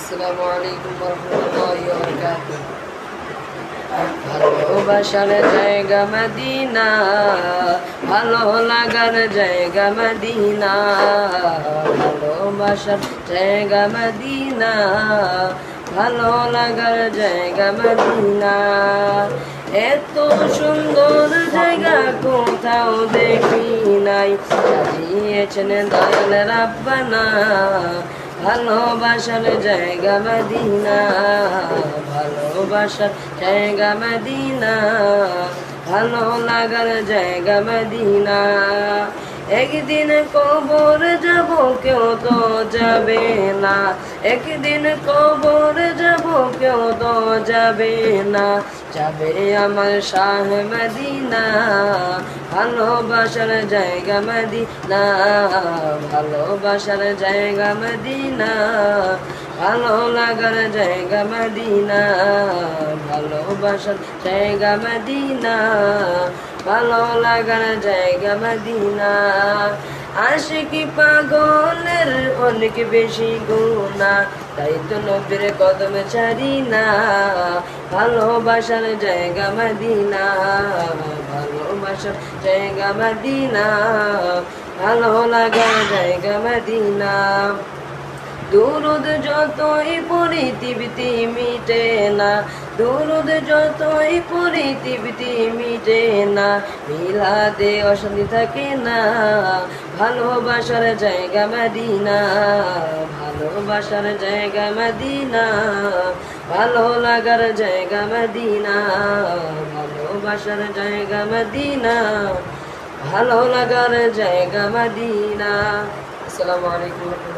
আসসালামু আলাইকুম ওয়া রাহমাতুল্লাহি ওয়া বারাকাতুহু। ভালোবাসার জায়গা মদিনা, ভালো লাগার জায়গা মদিনা, ভালোবাসার জায়গা মদিনা, ভালো লাগার জায়গা মদিনা। এত সুন্দর জায়গা কোথাও দেখি নাই, সাজিয়েছেন দয়াল রাব্বানা। ভালোবাসার জায়গা মদিনা, ভালোবাসার জায়গা মদিনা, ভালো লাগার জায়গা মদিনা। একদিন কবর যাব কেউ তো যাবে না, একদিন কবর যাব কেউ তো যাবে না, যাবে আমার শাহ মদিনা। ভালোবাসার জায়গা মদিনা, ভালোবাসার জায়গা মদিনা, ভালো লাগার জায়গা মদিনা, ভালোবাসার জায়গা মদিনা, ভালো লাগার জায়গা মদিনা। আশিকি পাগলের অনেক বেশি গুনাহ, তাই তো নবীর কদম ছাড়ি না। ভালোবাসার জায়গা মদিনা, ভালোবাসার জায়গা মদিনা, ভালো লাগার জায়গা মদিনা। দুরুদ যতই পড়ি তৃপ্তি মিটে না, দুরুদ যতই পড়ি তৃপ্তি মিটে না, মিলাদে অশান্তি থাকে না। ভালোবাসার জায়গা মদিনা, ভালোবাসার জায়গা মদিনা, ভালো লাগার জায়গা মদিনা, ভালোবাসার জায়গা মদিনা, ভালো লাগার জায়গা মদিনা। আসসালামু আলাইকুম।